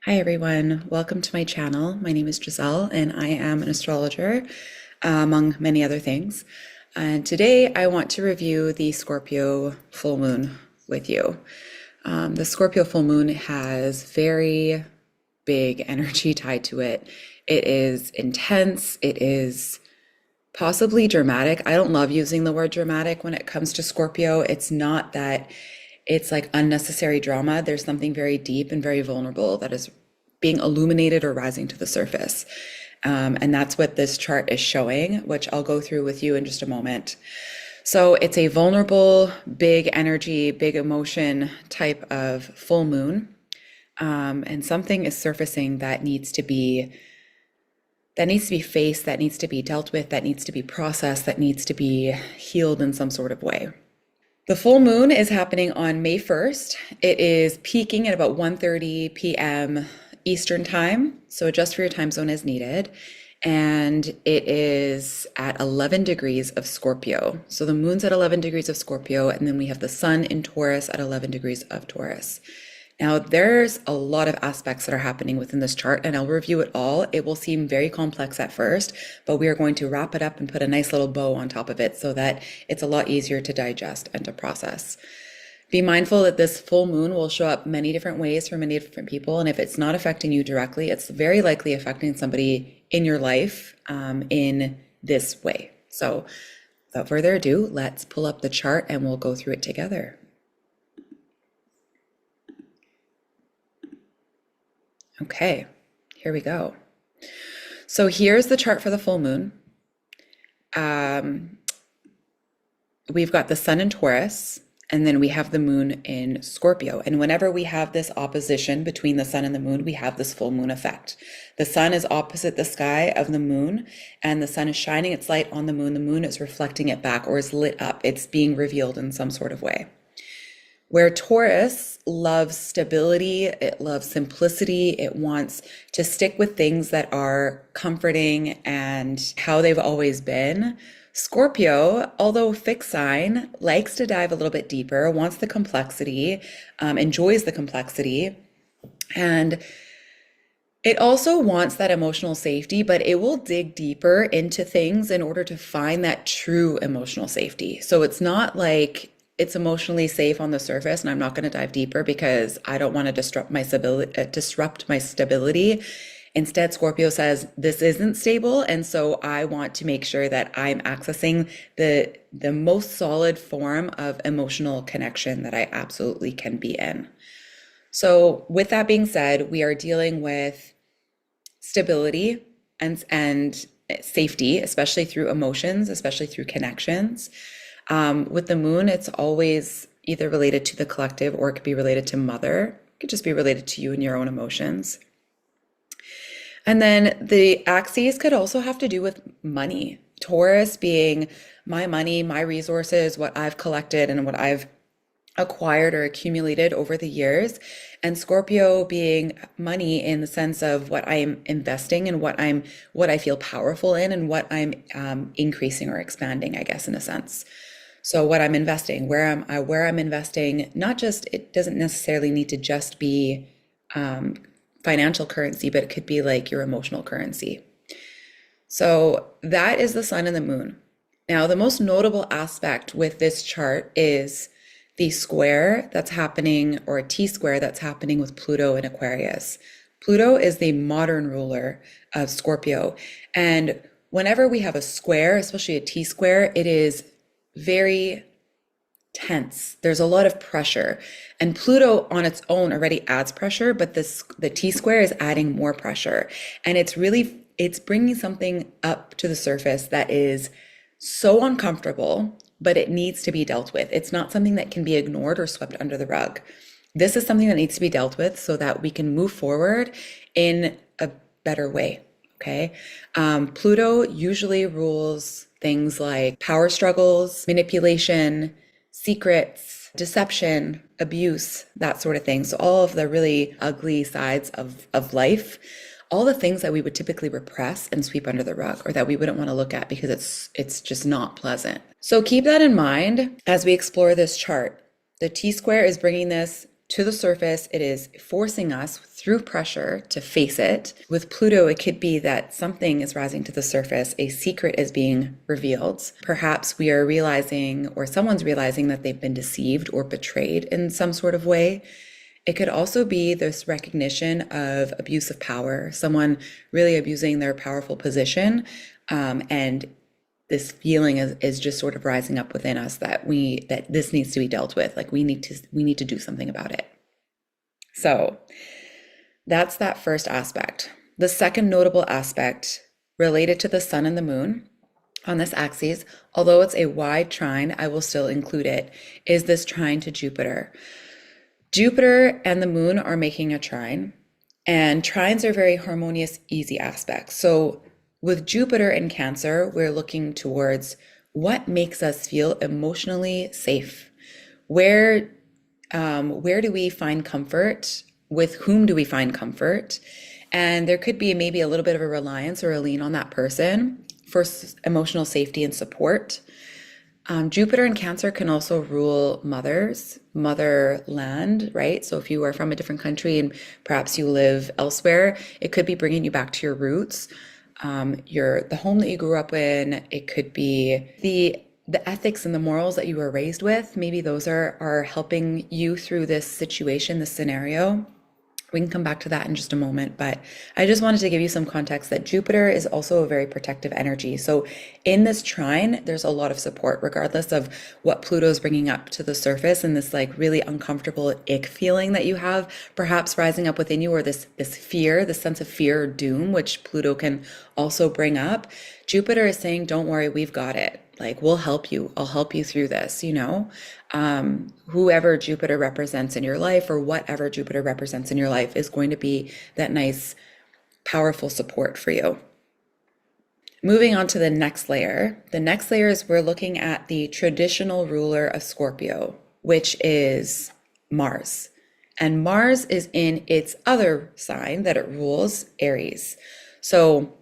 Hi everyone, welcome to my channel. My name is Jezelle and I am an astrologer, among many other things. And today I want to review the Scorpio full moon with you. The Scorpio full moon has very big energy tied to it. It is intense, it is possibly dramatic. I don't love using the word dramatic when it comes to Scorpio. It's not that it's like unnecessary drama. There's something very deep and very vulnerable that is being illuminated or rising to the surface. And that's what this chart is showing, which I'll go through with you in just a moment. So it's a vulnerable, big energy, big emotion type of full moon. And something is surfacing that needs to be faced, that needs to be dealt with, that needs to be processed, that needs to be healed in some sort of way. The full moon is happening on May 1st. It is peaking at about 1:30 p.m. Eastern time, so adjust for your time zone as needed. And it is at 11 degrees of Scorpio. So the moon's at 11 degrees of Scorpio, and then we have the sun in Taurus at 11 degrees of Taurus. Now, there's a lot of aspects that are happening within this chart, and I'll review it all. It will seem very complex at first, but we are going to wrap it up and put a nice little bow on top of it so that it's a lot easier to digest and to process. Be mindful that this full moon will show up many different ways for many different people, and if it's not affecting you directly, it's very likely affecting somebody in your life in this way. So without further ado, let's pull up the chart and we'll go through it together. Okay, here we go. So here's the chart for the full moon. We've got the sun in Taurus, and then we have the moon in Scorpio. And whenever we have this opposition between the sun and the moon, we have this full moon effect. The sun is opposite the sky of the moon, and the sun is shining its light on the moon. The moon is reflecting it back or is lit up. It's being revealed in some sort of way. Where Taurus loves stability, it loves simplicity, it wants to stick with things that are comforting and how they've always been. Scorpio, although fixed sign, likes to dive a little bit deeper, wants the complexity, enjoys the complexity, and it also wants that emotional safety, but it will dig deeper into things in order to find that true emotional safety. So it's not like it's emotionally safe on the surface and I'm not going to dive deeper because I don't want to disrupt my stability. Instead, Scorpio says this isn't stable, and so I want to make sure that I'm accessing the most solid form of emotional connection that I absolutely can be in. So with that being said, we are dealing with stability and safety, especially through emotions, especially through connections. With the moon, it's always either related to the collective or it could be related to mother. It could just be related to you and your own emotions. And then the axes could also have to do with money. Taurus being my money, my resources, what I've collected and what I've acquired or accumulated over the years. And Scorpio being money in the sense of what I'm investing and what I feel powerful in and what I'm increasing or expanding, I guess, in a sense. So what I'm investing, where I'm investing, not just, it doesn't necessarily need to just be financial currency, but it could be like your emotional currency. So that is the sun and the moon. Now, the most notable aspect with this chart is the square that's happening, or a T-square that's happening with Pluto in Aquarius. Pluto is the modern ruler of Scorpio. And whenever we have a square, especially a T-square, it is very tense. There's a lot of pressure. And Pluto on its own already adds pressure, but the T-square is adding more pressure. And it's bringing something up to the surface that is so uncomfortable, but it needs to be dealt with. It's not something that can be ignored or swept under the rug. This is something that needs to be dealt with so that we can move forward in a better way, okay? Pluto usually rules things like power struggles, manipulation, secrets, deception, abuse, that sort of thing. So all of the really ugly sides of life, all the things that we would typically repress and sweep under the rug, or that we wouldn't want to look at because it's just not pleasant. So keep that in mind as we explore this chart. The T-square is bringing this to the surface. It is forcing us through pressure to face it. With Pluto, it could be that something is rising to the surface, a secret is being revealed. Perhaps we are realizing, or someone's realizing, that they've been deceived or betrayed in some sort of way. It could also be this recognition of abuse of power, someone really abusing their powerful position, and this feeling is just sort of rising up within us that this needs to be dealt with. Like we need to do something about it. So that's that first aspect. The second notable aspect related to the sun and the moon on this axis, although it's a wide trine, I will still include it, is this trine to Jupiter. Jupiter and the moon are making a trine, and trines are very harmonious, easy aspects. So with Jupiter in Cancer, we're looking towards what makes us feel emotionally safe. Where do we find comfort? With whom do we find comfort? And there could be maybe a little bit of a reliance or a lean on that person for emotional safety and support. Jupiter in Cancer can also rule motherland, right? So if you are from a different country and perhaps you live elsewhere, it could be bringing you back to your roots. The home that you grew up in. It could be the ethics and the morals that you were raised with. Maybe those are helping you through this situation, this scenario. We can come back to that in just a moment, but I just wanted to give you some context that Jupiter is also a very protective energy. So in this trine, there's a lot of support, regardless of what Pluto's bringing up to the surface, and this like really uncomfortable ick feeling that you have perhaps rising up within you, or this fear, this sense of fear or doom, which Pluto can also bring up. Jupiter is saying, don't worry, we've got it. Like, we'll help you. I'll help you through this, whoever Jupiter represents in your life, or whatever Jupiter represents in your life, is going to be that nice, powerful support for you. Moving on to the next layer. The next layer is we're looking at the traditional ruler of Scorpio, which is Mars. And Mars is in its other sign that it rules, Aries. So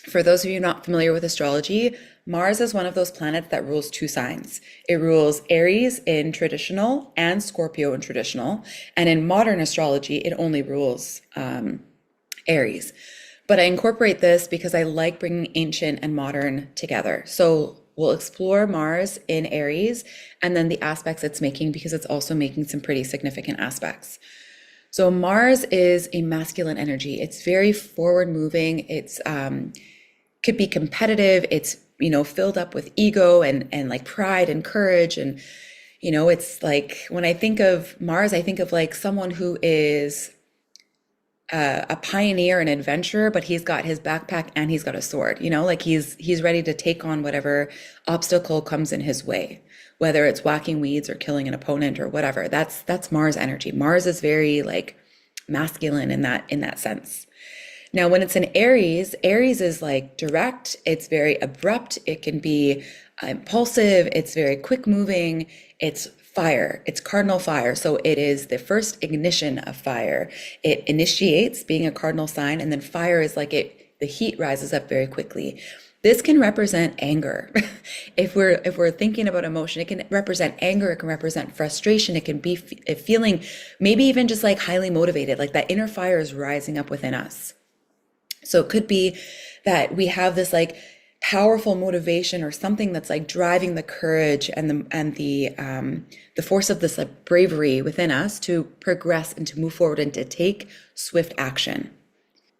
for those of you not familiar with astrology, Mars is one of those planets that rules two signs. It rules Aries in traditional and Scorpio in traditional. And in modern astrology, it only rules Aries. But I incorporate this because I like bringing ancient and modern together. So we'll explore Mars in Aries and then the aspects it's making, because it's also making some pretty significant aspects. So Mars is a masculine energy. It's very forward moving. It's could be competitive. It's filled up with ego and like pride and courage. And it's like, when I think of Mars, I think of like someone who is a pioneer and adventurer, but he's got his backpack and he's got a sword. Like he's ready to take on whatever obstacle comes in his way, whether it's whacking weeds or killing an opponent or whatever. That's Mars energy. Mars is very like masculine in that sense. Now, when it's in Aries, Aries is like direct, it's very abrupt, it can be impulsive, it's very quick moving, it's fire, it's cardinal fire. So it is the first ignition of fire. It initiates being a cardinal sign, and then fire is like the heat rises up very quickly. This can represent anger. If we're thinking about emotion, it can represent anger, it can represent frustration, it can be a feeling maybe even just like highly motivated, like that inner fire is rising up within us. So it could be that we have this like powerful motivation or something that's like driving the courage and the force of this like bravery within us to progress and to move forward and to take swift action.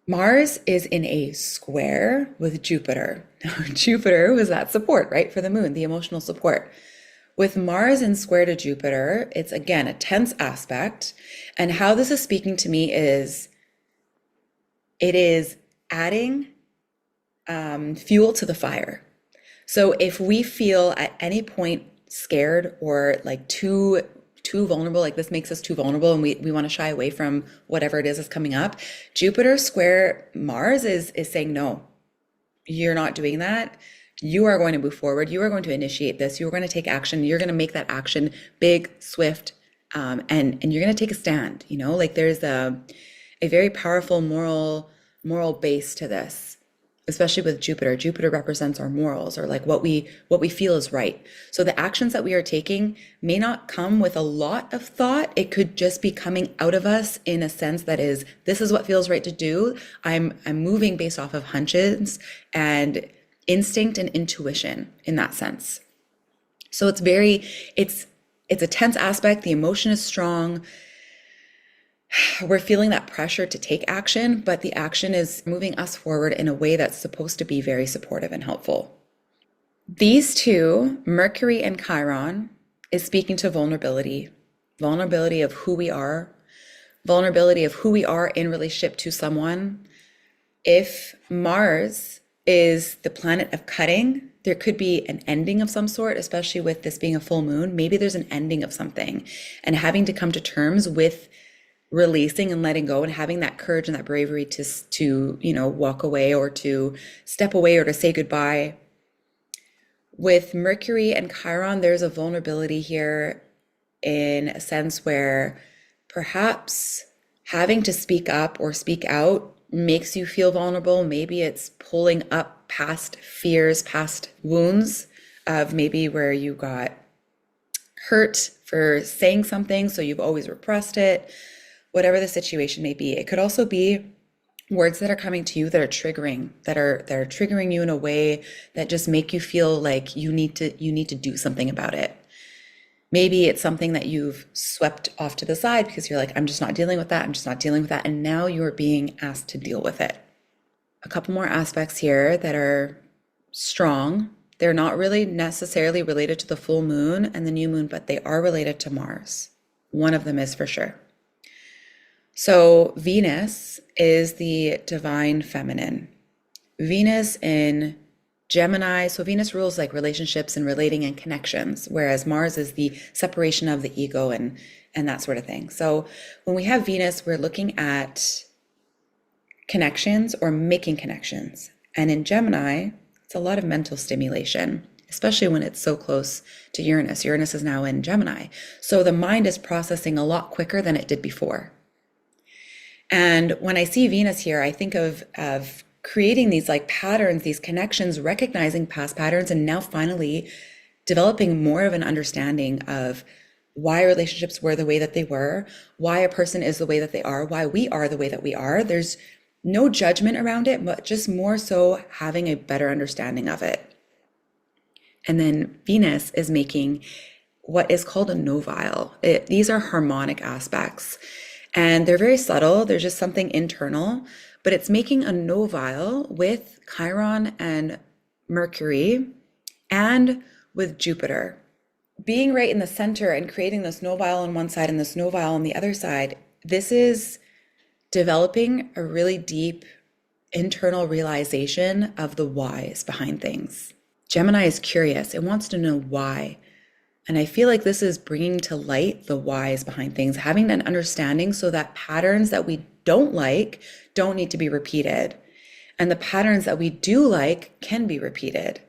Mars is in a square with Jupiter. Jupiter was that support, right, for the moon, the emotional support. With Mars in square to Jupiter, it's again a tense aspect. And how this is speaking to me is it is adding fuel to the fire. So if we feel at any point scared or like too vulnerable, like this makes us too vulnerable and we want to shy away from whatever it is that's coming up, Jupiter square Mars is saying, no, you're not doing that. You are going to move forward. You are going to initiate this. You are going to take action. You're going to make that action big, swift, and you're going to take a stand. Like there's a very powerful moral base to this. especially with Jupiter. Jupiter represents our morals, or like what we feel is right. So the actions that we are taking may not come with a lot of thought. It could just be coming out of us in a sense that is, this is what feels right to do. I'm moving based off of hunches and instinct and intuition in that sense. So it's a tense aspect. The emotion is strong. We're feeling that pressure to take action, but the action is moving us forward in a way that's supposed to be very supportive and helpful. These two, Mercury and Chiron, is speaking to vulnerability, vulnerability of who we are, vulnerability of who we are in relationship to someone. If Mars is the planet of cutting, there could be an ending of some sort, especially with this being a full moon. Maybe there's an ending of something, and having to come to terms with releasing and letting go, and having that courage and that bravery to walk away, or to step away, or to say goodbye. With Mercury and Chiron, there's a vulnerability here in a sense where perhaps having to speak up or speak out makes you feel vulnerable. Maybe it's pulling up past fears, past wounds of maybe where you got hurt for saying something, so you've always repressed it. Whatever the situation may be. It could also be words that are coming to you that are triggering, that are triggering you in a way that just make you feel like you need to do something about it. Maybe it's something that you've swept off to the side because you're like, I'm just not dealing with that. I'm just not dealing with that. And now you're being asked to deal with it. A couple more aspects here that are strong. They're not really necessarily related to the full moon and the new moon, but they are related to Mars. One of them is for sure. So Venus is the divine feminine. Venus in Gemini, so Venus rules like relationships and relating and connections, whereas Mars is the separation of the ego and that sort of thing. So when we have Venus, we're looking at connections or making connections. And in Gemini, it's a lot of mental stimulation, especially when it's so close to Uranus. Uranus is now in Gemini. So the mind is processing a lot quicker than it did before. And when I see Venus here, I think of creating these like patterns, these connections, recognizing past patterns, and now finally developing more of an understanding of why relationships were the way that they were, why a person is the way that they are, why we are the way that we are. There's no judgment around it, but just more so having a better understanding of it. And then Venus is making what is called a novile. These are harmonic aspects. And they're very subtle. There's just something internal, but it's making a novile with Chiron and Mercury and with Jupiter. Being right in the center and creating this novile on one side and this novile on the other side, this is developing a really deep internal realization of the whys behind things. Gemini is curious. It wants to know why. And I feel like this is bringing to light the whys behind things, having an understanding so that patterns that we don't like don't need to be repeated. And the patterns that we do like can be repeated,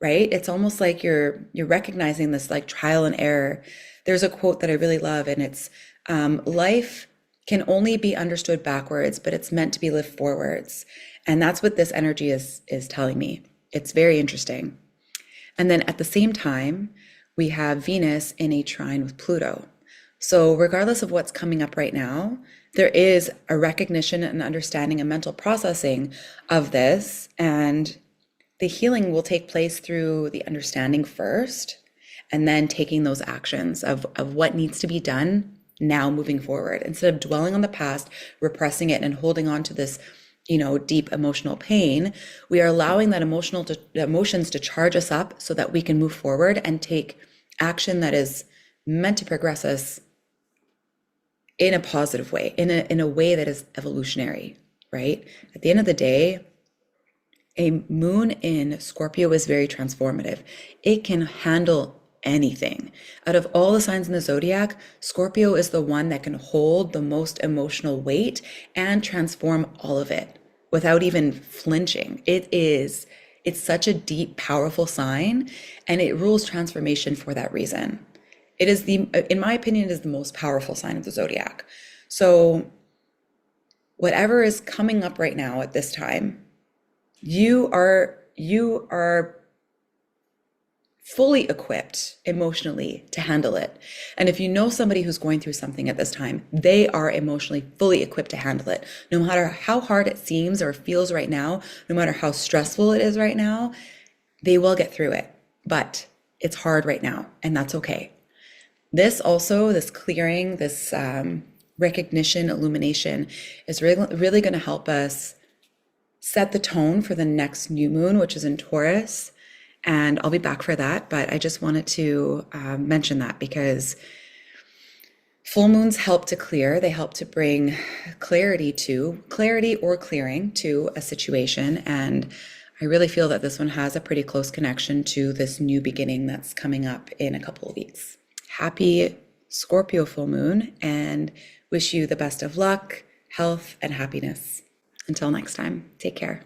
right? It's almost like you're recognizing this like trial and error. There's a quote that I really love, and it's, life can only be understood backwards, but it's meant to be lived forwards. And that's what this energy is telling me. It's very interesting. And then at the same time, we have Venus in a trine with Pluto. So regardless of what's coming up right now, there is a recognition and understanding and mental processing of this. And the healing will take place through the understanding first, and then taking those actions of what needs to be done now moving forward. Instead of dwelling on the past, repressing it and holding on to this deep emotional pain, we are allowing that emotions to charge us up so that we can move forward and take action that is meant to progress us in a positive way, in a way that is evolutionary, right? At the end of the day, a moon in Scorpio is very transformative. It can handle anything. Out of all the signs in the zodiac, Scorpio is the one that can hold the most emotional weight and transform all of it without even flinching. It's such a deep, powerful sign, and it rules transformation for that reason. It is in my opinion, it is the most powerful sign of the zodiac. So whatever is coming up right now at this time, You are fully equipped emotionally to handle it. And if you know somebody who's going through something at this time, they are emotionally fully equipped to handle it. No matter how hard it seems or feels right now, no matter how stressful it is right now, they will get through it. But it's hard right now, and that's okay. This also, this clearing, this recognition, illumination is really going to help us set the tone for the next new moon, which is in Taurus. And I'll be back for that. But I just wanted to mention that because full moons help to clear. They help to bring clarity or clearing to a situation. And I really feel that this one has a pretty close connection to this new beginning that's coming up in a couple of weeks. Happy Scorpio full moon, and wish you the best of luck, health, and happiness. Until next time, take care.